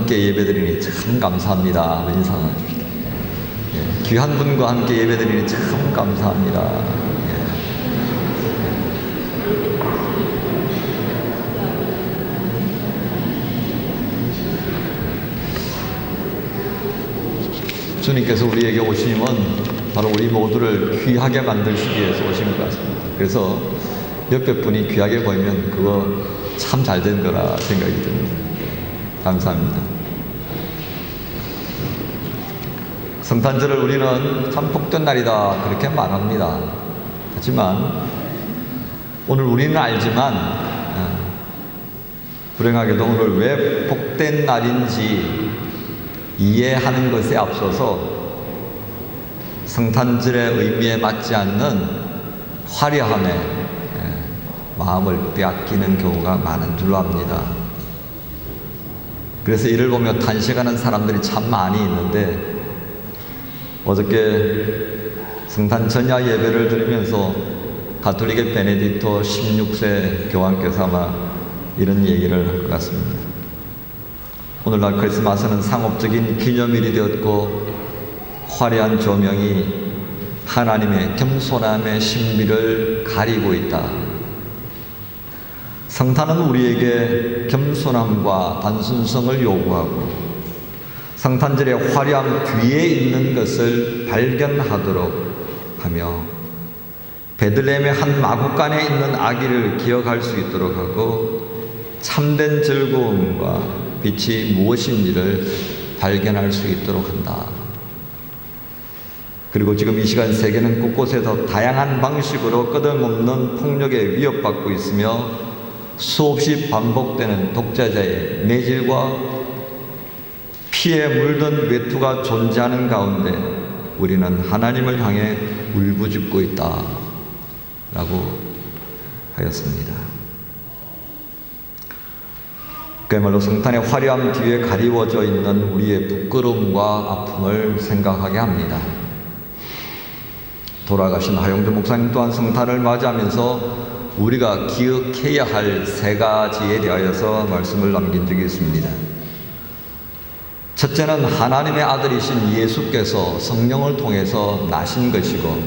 함께 예배드리니 참 감사합니다. 인사를 해줍시다. 예, 귀한 분과 함께 예배드리니 참 감사합니다. 주님께서 우리에게 오심은 바로 우리 모두를 귀하게 만드시기 위해서 오신 것 같습니다. 그래서 옆에 분이 귀하게 보이면 그거 참 잘된 거라 생각이 듭니다. 감사합니다. 성탄절을 우리는 참 복된 날이다 그렇게 말합니다. 하지만 오늘 우리는 알지만 불행하게도 오늘 왜 복된 날인지 이해하는 것에 앞서서 성탄절의 의미에 맞지 않는 화려함에 마음을 빼앗기는 경우가 많은 줄로 압니다. 그래서 이를 보며 탄식하는 사람들이 참 많이 있는데, 어저께 성탄 전야 예배를 드리면서 가톨릭의 베네딕토 16세 교황께서 아마 이런 얘기를 할 것 같습니다. 오늘날 크리스마스는 상업적인 기념일이 되었고 화려한 조명이 하나님의 겸손함의 신비를 가리고 있다. 성탄은 우리에게 겸손함과 단순성을 요구하고 성탄절의 화려함 뒤에 있는 것을 발견하도록 하며 베들레헴의 한 마구간에 있는 아기를 기억할 수 있도록 하고 참된 즐거움과 빛이 무엇인지를 발견할 수 있도록 한다. 그리고 지금 이 시간 세계는 곳곳에서 다양한 방식으로 끄떡없는 폭력에 위협받고 있으며 수없이 반복되는 독재자의 매질과 피에 물든 외투가 존재하는 가운데 우리는 하나님을 향해 울부짖고 있다 라고 하였습니다. 그야말로 성탄의 화려함 뒤에 가리워져 있는 우리의 부끄러움과 아픔을 생각하게 합니다. 돌아가신 하용조 목사님 또한 성탄을 맞이하면서 우리가 기억해야 할 세 가지에 대하여서 말씀을 남긴 적이 있습니다. 첫째는 하나님의 아들이신 예수께서 성령을 통해서 나신 것이고,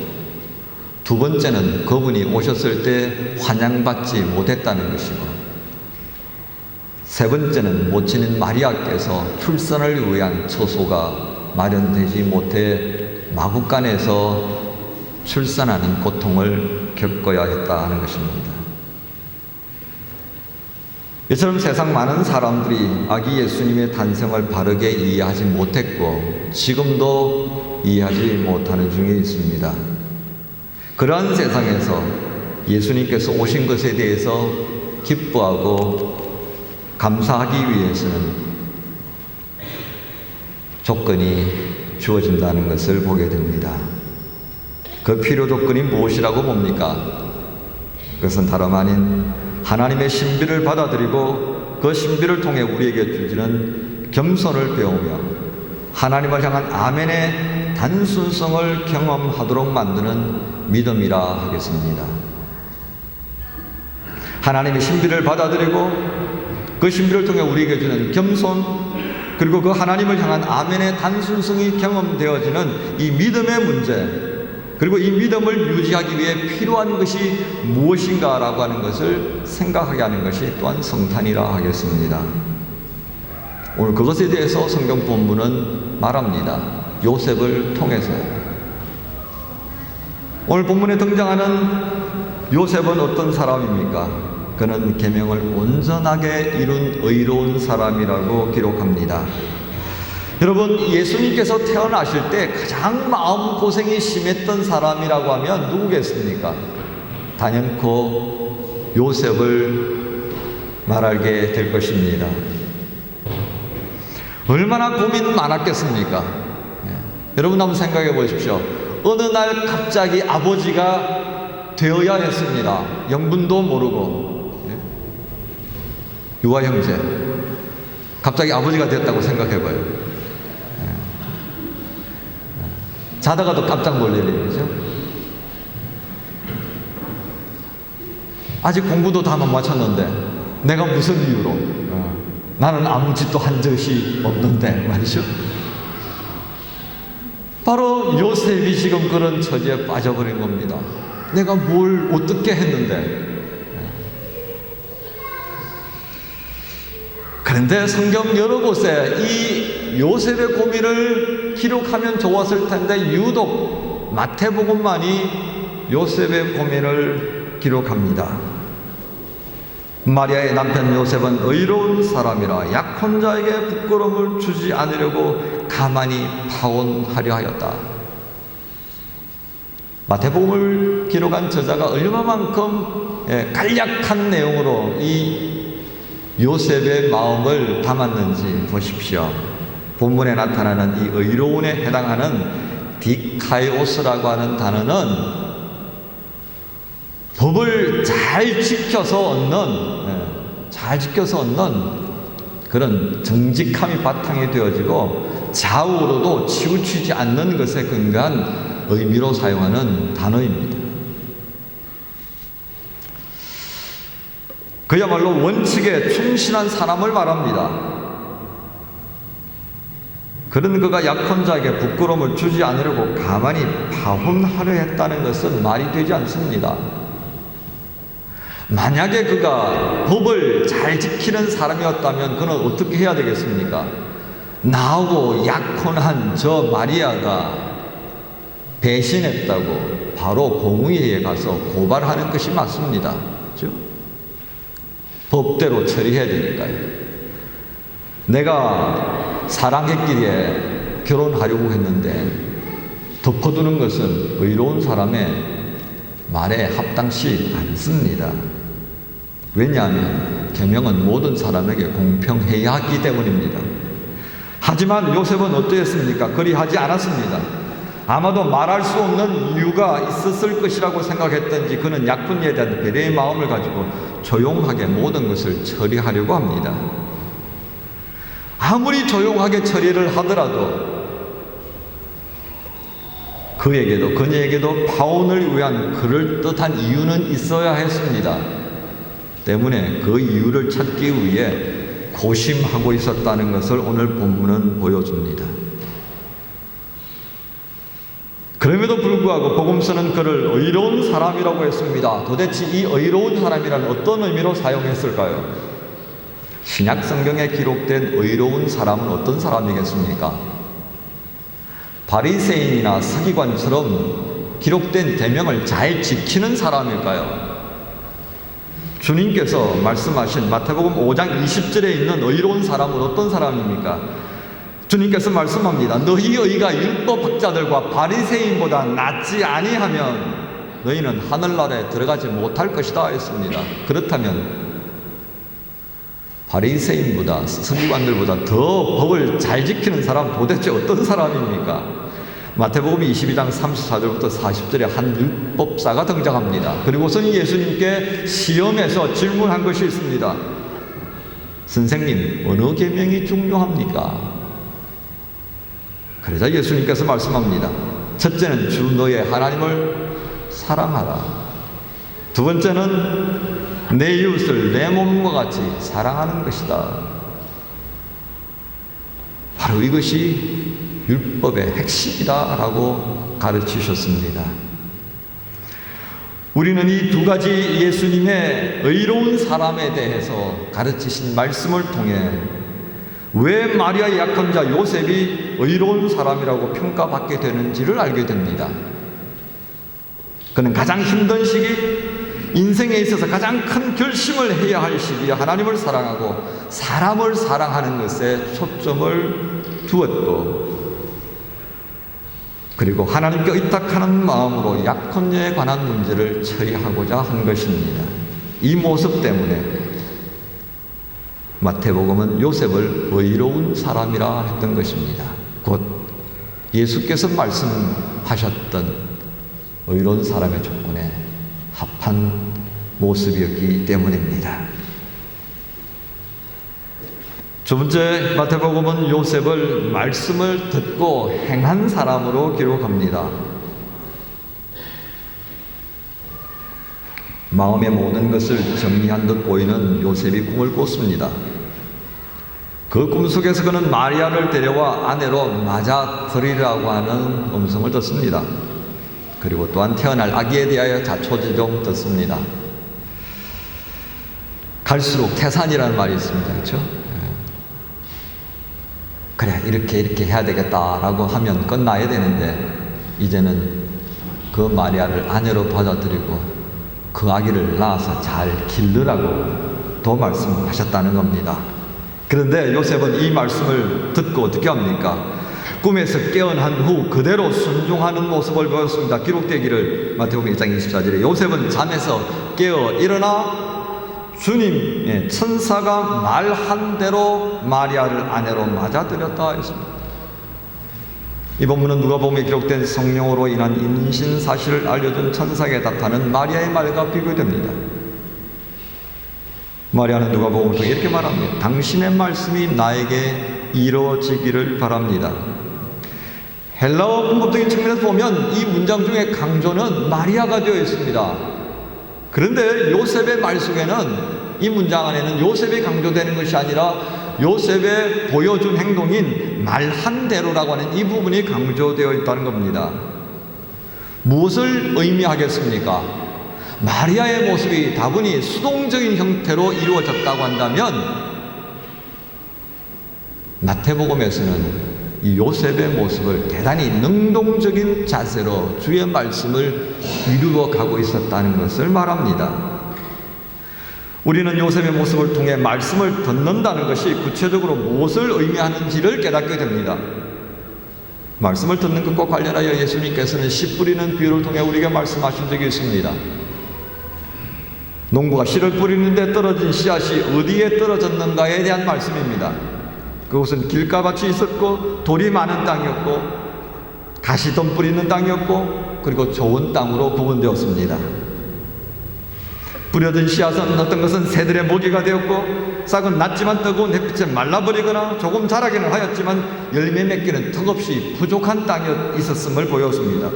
두 번째는 그분이 오셨을 때 환영받지 못했다는 것이고, 세 번째는 모친인 마리아께서 출산을 위한 처소가 마련되지 못해 마구간에서 출산하는 고통을 겪어야 했다는 것입니다. 이처럼 세상 많은 사람들이 아기 예수님의 탄생을 바르게 이해하지 못했고 지금도 이해하지 못하는 중에 있습니다. 그러한 세상에서 예수님께서 오신 것에 대해서 기뻐하고 감사하기 위해서는 조건이 주어진다는 것을 보게 됩니다. 그 필요 조건이 무엇이라고 봅니까? 그것은 다름 아닌 하나님의 신비를 받아들이고 그 신비를 통해 우리에게 주시는 겸손을 배우며 하나님을 향한 아멘의 단순성을 경험하도록 만드는 믿음이라 하겠습니다. 하나님의 신비를 받아들이고 그 신비를 통해 우리에게 주는 겸손, 그리고 그 하나님을 향한 아멘의 단순성이 경험되어지는 이 믿음의 문제, 그리고 이 믿음을 유지하기 위해 필요한 것이 무엇인가라고 하는 것을 생각하게 하는 것이 또한 성탄이라 하겠습니다. 오늘 그것에 대해서 성경 본문은 말합니다. 요셉을 통해서요. 오늘 본문에 등장하는 요셉은 어떤 사람입니까? 그는 계명을 온전하게 이룬 의로운 사람이라고 기록합니다. 여러분, 예수님께서 태어나실 때 가장 마음고생이 심했던 사람이라고 하면 누구겠습니까? 단연코 요셉을 말하게 될 것입니다. 얼마나 고민 많았겠습니까? 여러분 한번 생각해 보십시오. 어느 날 갑자기 아버지가 되어야 했습니다. 영분도 모르고. 유아 형제, 갑자기 아버지가 됐다고 생각해봐요. 자다가도 깜짝 놀랄 일이죠. 아직 공부도 다 못 마쳤는데 내가 무슨 이유로 나는 아무 짓도 한 적이 없는데 말이죠. 바로 요셉이 지금 그런 처지에 빠져버린 겁니다. 내가 뭘 어떻게 했는데. 그런데 성경 여러 곳에 이 요셉의 고민을 기록하면 좋았을 텐데 유독 마태복음만이 요셉의 고민을 기록합니다. 마리아의 남편 요셉은 의로운 사람이라 약혼자에게 부끄러움을 주지 않으려고 가만히 파혼하려 하였다. 마태복음을 기록한 저자가 얼마만큼 간략한 내용으로 이 요셉의 마음을 담았는지 보십시오. 본문에 나타나는 이 의로운에 해당하는 디카이오스라고 하는 단어는 법을 잘 지켜서 얻는 그런 정직함이 바탕이 되어지고 좌우로도 치우치지 않는 것에 근거한 의미로 사용하는 단어입니다. 그야말로 원칙에 충실한 사람을 말합니다. 그런 그가 약혼자에게 부끄러움을 주지 않으려고 가만히 파혼하려 했다는 것은 말이 되지 않습니다. 만약에 그가 법을 잘 지키는 사람이었다면 그는 어떻게 해야 되겠습니까? 나하고 약혼한 저 마리아가 배신했다고 바로 공의회에 가서 고발하는 것이 맞습니다. 그렇죠? 법대로 처리해야 되니까요. 내가 사랑했기에 결혼하려고 했는데 덮어두는 것은 의로운 사람의 말에 합당치 않습니다. 왜냐하면 계명은 모든 사람에게 공평해야 하기 때문입니다. 하지만 요셉은 어떠했습니까? 그리하지 않았습니다. 아마도 말할 수 없는 이유가 있었을 것이라고 생각했던지 그는 약혼에 대한 배려의 마음을 가지고 조용하게 모든 것을 처리하려고 합니다. 아무리 조용하게 처리를 하더라도 그녀에게도 파혼을 위한 그럴듯한 이유는 있어야 했습니다. 때문에 그 이유를 찾기 위해 고심하고 있었다는 것을 오늘 본문은 보여줍니다. 그럼에도 불구하고 복음서는 그를 의로운 사람이라고 했습니다. 도대체 이 의로운 사람이란 어떤 의미로 사용했을까요? 신약 성경에 기록된 의로운 사람은 어떤 사람이겠습니까? 바리새인이나 서기관처럼 기록된 계명을 잘 지키는 사람일까요? 주님께서 말씀하신 마태복음 5장 20절에 있는 의로운 사람은 어떤 사람입니까? 주님께서 말씀합니다. 너희 의가 율법학자들과 바리새인보다 낫지 아니하면 너희는 하늘나라에 들어가지 못할 것이다 했습니다. 그렇다면 바리새인보다 서기관들보다 더 법을 잘 지키는 사람 도대체 어떤 사람입니까? 마태복음 22장 34절부터 40절에 한 율법사가 등장합니다. 그리고선 예수님께 시험해서 질문한 것이 있습니다. 선생님, 어느 계명이 중요합니까? 그러자 예수님께서 말씀합니다. 첫째는 주 너의 하나님을 사랑하라. 두 번째는 내 이웃을 내 몸과 같이 사랑하는 것이다. 바로 이것이 율법의 핵심이다 라고 가르치셨습니다. 우리는 이 두 가지 예수님의 의로운 사람에 대해서 가르치신 말씀을 통해 왜 마리아의 약혼자 요셉이 의로운 사람이라고 평가받게 되는지를 알게 됩니다. 그는 가장 힘든 시기, 인생에 있어서 가장 큰 결심을 해야 할 시기에 하나님을 사랑하고 사람을 사랑하는 것에 초점을 두었고, 그리고 하나님께 의탁하는 마음으로 약혼녀에 관한 문제를 처리하고자 한 것입니다. 이 모습 때문에 마태복음은 요셉을 의로운 사람이라 했던 것입니다. 곧 예수께서 말씀하셨던 의로운 사람의 조건에 합한 모습이었기 때문입니다. 두 번째, 마태복음은 요셉을 말씀을 듣고 행한 사람으로 기록합니다. 마음의 모든 것을 정리한 듯 보이는 요셉이 꿈을 꿨습니다. 그 꿈속에서 그는 마리아를 데려와 아내로 맞아들이라고 하는 음성을 듣습니다. 그리고 또한 태어날 아기에 대하여 자초지종 듣습니다. 갈수록 태산이라는 말이 있습니다. 그렇죠? 그래, 이렇게 해야 되겠다라고 하면 끝나야 되는데 이제는 그 마리아를 아내로 받아들이고 그 아기를 낳아서 잘 기르라고 더 말씀하셨다는 겁니다. 그런데 요셉은 이 말씀을 듣고 어떻게 합니까? 꿈에서 깨어난 후 그대로 순종하는 모습을 보였습니다. 기록되기를 마태복음 1장 24절에 요셉은 잠에서 깨어 일어나 주님의 천사가 말한 대로 마리아를 아내로 맞아들였다 했습니다. 이 본문은 누가복음에 기록된 성령으로 인한 임신 사실을 알려준 천사에게 답하는 마리아의 말과 비교됩니다. 마리아는 누가복음을 통해 이렇게 말합니다. 당신의 말씀이 나에게 이루어지기를 바랍니다. 헬라어 문법적인 측면에서 보면 이 문장 중에 강조는 마리아가 되어 있습니다. 그런데 요셉의 말 속에는 이 문장 안에는 요셉이 강조되는 것이 아니라 요셉의 보여준 행동인 말한 대로라고 하는 이 부분이 강조되어 있다는 겁니다. 무엇을 의미하겠습니까? 마리아의 모습이 다분히 수동적인 형태로 이루어졌다고 한다면 마태복음에서는 이 요셉의 모습을 대단히 능동적인 자세로 주의 말씀을 이루어 가고 있었다는 것을 말합니다. 우리는 요셉의 모습을 통해 말씀을 듣는다는 것이 구체적으로 무엇을 의미하는지를 깨닫게 됩니다. 말씀을 듣는 것과 관련하여 예수님께서는 씨 뿌리는 비유를 통해 우리에게 말씀하신 적이 있습니다. 농부가 씨를 뿌리는데 떨어진 씨앗이 어디에 떨어졌는가에 대한 말씀입니다. 그곳은 길가밭이 있었고 돌이 많은 땅이었고 가시덤 뿌리는 땅이었고 그리고 좋은 땅으로 구분되었습니다. 뿌려진 씨앗은 어떤 것은 새들의 먹이가 되었고 싹은 낮지만 뜨거운 햇빛에 말라버리거나 조금 자라기는 하였지만 열매 맺기는 턱없이 부족한 땅이 있었음을 보였습니다.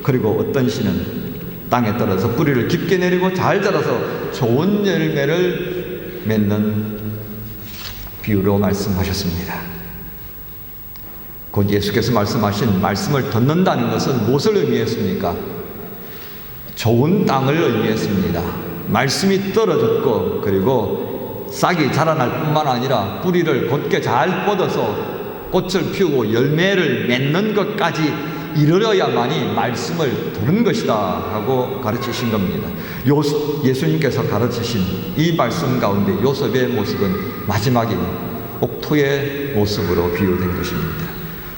그리고 어떤 씨는 땅에 떨어져 뿌리를 깊게 내리고 잘 자라서 좋은 열매를 맺는 비유로 말씀하셨습니다. 곧 예수께서 말씀하신 말씀을 듣는다는 것은 무엇을 의미했습니까? 좋은 땅을 의미했습니다. 말씀이 떨어졌고 그리고 싹이 자라날 뿐만 아니라 뿌리를 곧게 잘 뻗어서 꽃을 피우고 열매를 맺는 것까지 이르러야만이 말씀을 들은 것이다 하고 가르치신 겁니다. 예수님께서 가르치신 이 말씀 가운데 요셉의 모습은 마지막인 옥토의 모습으로 비유된 것입니다.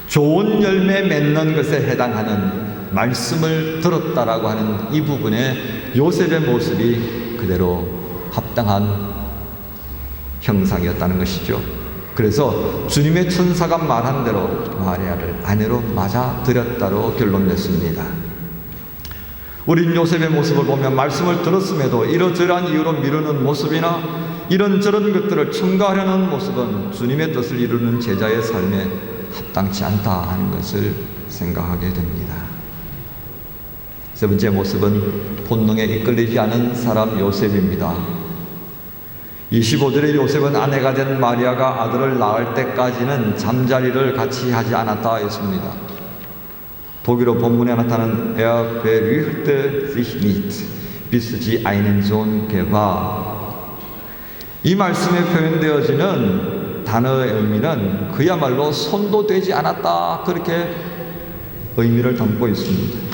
좋은 열매 맺는 것에 해당하는 말씀을 들었다라고 하는 이 부분에 요셉의 모습이 그대로 합당한 형상이었다는 것이죠. 그래서 주님의 천사가 말한 대로 마리아를 아내로 맞아들였다로 결론 냈습니다. 우린 요셉의 모습을 보면 말씀을 들었음에도 이러저러한 이유로 미루는 모습이나 이런저런 것들을 첨가하려는 모습은 주님의 뜻을 이루는 제자의 삶에 합당치 않다 하는 것을 생각하게 됩니다. 세 번째 모습은 본능에 이끌리지 않은 사람 요셉입니다. 25절의 요셉은 아내가 된 마리아가 아들을 낳을 때까지는 잠자리를 같이 하지 않았다 했습니다. 독일어 본문에 나타난 Er berührte sich nicht, bis sie einen Sohn gebar. 이 말씀에 표현되어지는 단어의 의미는 그야말로 손도 대지 않았다 그렇게 의미를 담고 있습니다.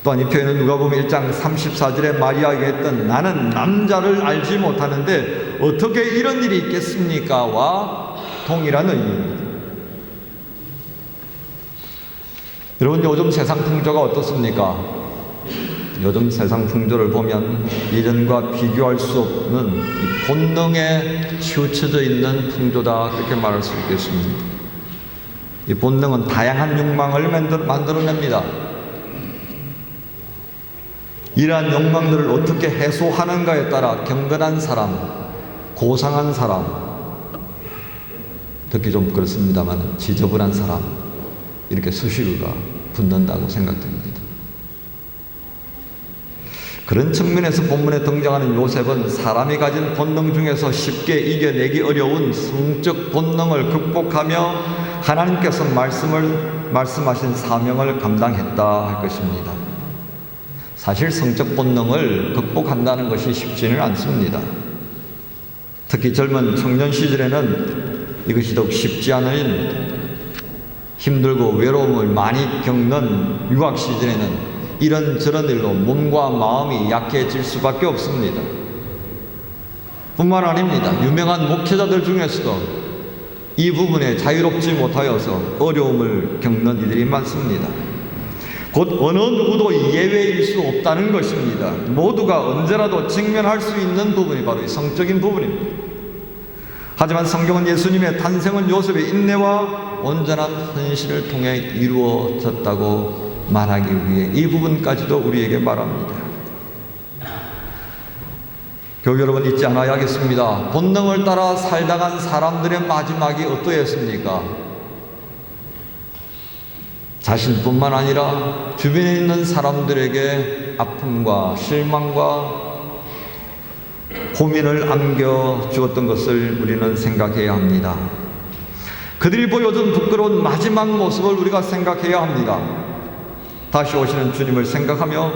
또한 이 표현은 누가복음 1장 34절에 마리아에게 했던 나는 남자를 알지 못하는데 어떻게 이런 일이 있겠습니까? 와 동일한 의미입니다. 여러분 요즘 세상 풍조가 어떻습니까? 요즘 세상 풍조를 보면 예전과 비교할 수 없는 이 본능에 치우쳐져 있는 풍조다 그렇게 말할 수 있겠습니다. 이 본능은 다양한 욕망을 만들어냅니다. 이러한 욕망들을 어떻게 해소하는가에 따라 경건한 사람, 고상한 사람, 듣기 좀 그렇습니다만 지저분한 사람 이렇게 수식어가 붙는다고 생각됩니다. 그런 측면에서 본문에 등장하는 요셉은 사람이 가진 본능 중에서 쉽게 이겨내기 어려운 성적 본능을 극복하며 하나님께서 말씀하신 사명을 감당했다 할 것입니다. 사실 성적 본능을 극복한다는 것이 쉽지는 않습니다. 특히 젊은 청년 시절에는 이것이 더욱 쉽지 않은, 힘들고 외로움을 많이 겪는 유학 시절에는 이런저런 일로 몸과 마음이 약해질 수밖에 없습니다. 뿐만 아닙니다. 유명한 목회자들 중에서도 이 부분에 자유롭지 못하여서 어려움을 겪는 이들이 많습니다. 곧 어느 누구도 예외일 수 없다는 것입니다. 모두가 언제라도 직면할 수 있는 부분이 바로 이 성적인 부분입니다. 하지만 성경은 예수님의 탄생은 요셉의 인내와 온전한 헌신을 통해 이루어졌다고 말하기 위해 이 부분까지도 우리에게 말합니다. 교회 여러분, 잊지 않아야겠습니다. 본능을 따라 살다간 사람들의 마지막이 어떠했습니까? 자신뿐만 아니라 주변에 있는 사람들에게 아픔과 실망과 고민을 안겨주었던 것을 우리는 생각해야 합니다. 그들이 보여준 부끄러운 마지막 모습을 우리가 생각해야 합니다. 다시 오시는 주님을 생각하며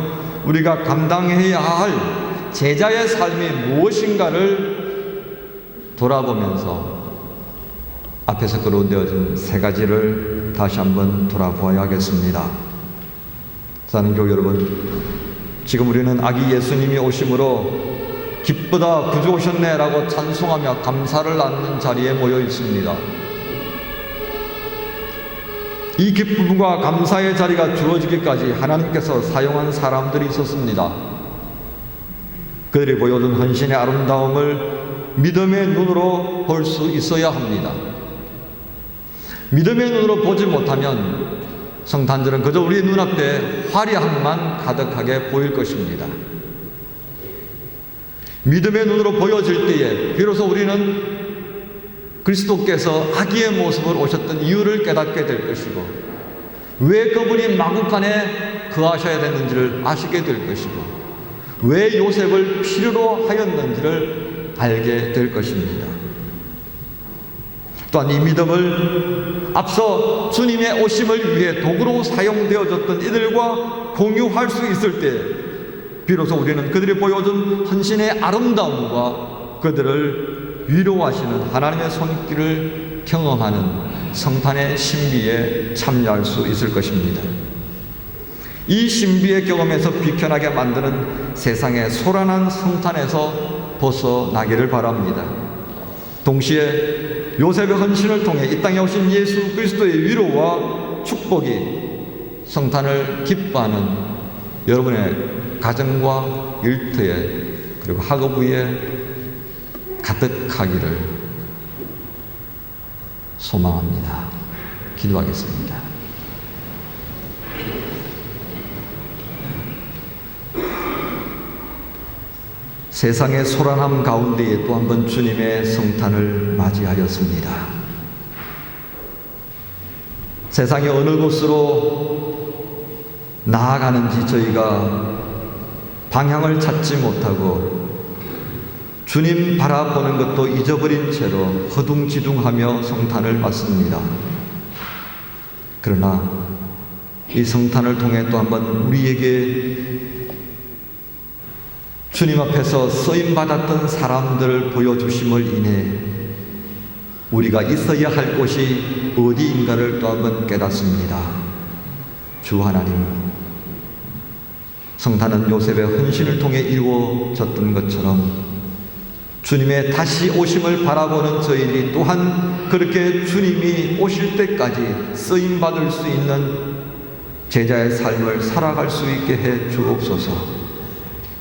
우리가 감당해야 할 제자의 삶이 무엇인가를 돌아보면서 앞에서 거론되어진 세 가지를 다시 한번 돌아보아야겠습니다. 사랑하는 교회 여러분, 지금 우리는 아기 예수님이 오심으로 기쁘다 구주 오셨네 라고 찬송하며 감사를 나누는 자리에 모여 있습니다. 이 기쁨과 감사의 자리가 주어지기까지 하나님께서 사용한 사람들이 있었습니다. 그들이 보여준 헌신의 아름다움을 믿음의 눈으로 볼 수 있어야 합니다. 믿음의 눈으로 보지 못하면 성탄절은 그저 우리 눈앞에 화려함만 가득하게 보일 것입니다. 믿음의 눈으로 보여질 때에 비로소 우리는 그리스도께서 아기의 모습으로 오셨던 이유를 깨닫게 될 것이고, 왜 그분이 마구간에 거하셔야 됐는지를 아시게 될 것이고, 왜 요셉을 필요로 하였는지를 알게 될 것입니다. 또한 이 믿음을 앞서 주님의 오심을 위해 도구로 사용되어졌던 이들과 공유할 수 있을 때 비로소 우리는 그들이 보여준 헌신의 아름다움과 그들을 위로하시는 하나님의 손길을 경험하는 성탄의 신비에 참여할 수 있을 것입니다. 이 신비의 경험에서 비켜나게 만드는 세상의 소란한 성탄에서 벗어나기를 바랍니다. 동시에 요셉의 헌신을 통해 이 땅에 오신 예수 그리스도의 위로와 축복이 성탄을 기뻐하는 여러분의 가정과 일터에 그리고 학업위에 가득하기를 소망합니다. 기도하겠습니다. 세상의 소란함 가운데에 또 한 번 주님의 성탄을 맞이하였습니다. 세상의 어느 곳으로 나아가는지 저희가 방향을 찾지 못하고 주님 바라보는 것도 잊어버린 채로 허둥지둥하며 성탄을 맞습니다. 그러나 이 성탄을 통해 또 한 번 우리에게 주님 앞에서 쓰임받았던 사람들을 보여주심을 인해 우리가 있어야 할 곳이 어디인가를 또 한 번 깨닫습니다. 주 하나님, 성탄은 요셉의 헌신을 통해 이루어졌던 것처럼 주님의 다시 오심을 바라보는 저희들이 또한 그렇게 주님이 오실 때까지 쓰임받을 수 있는 제자의 삶을 살아갈 수 있게 해 주옵소서.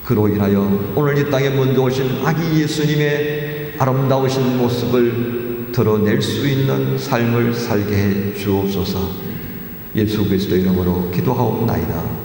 그로 인하여 오늘 이 땅에 먼저 오신 아기 예수님의 아름다우신 모습을 드러낼 수 있는 삶을 살게 해 주옵소서. 예수 그리스도 이름으로 기도하옵나이다.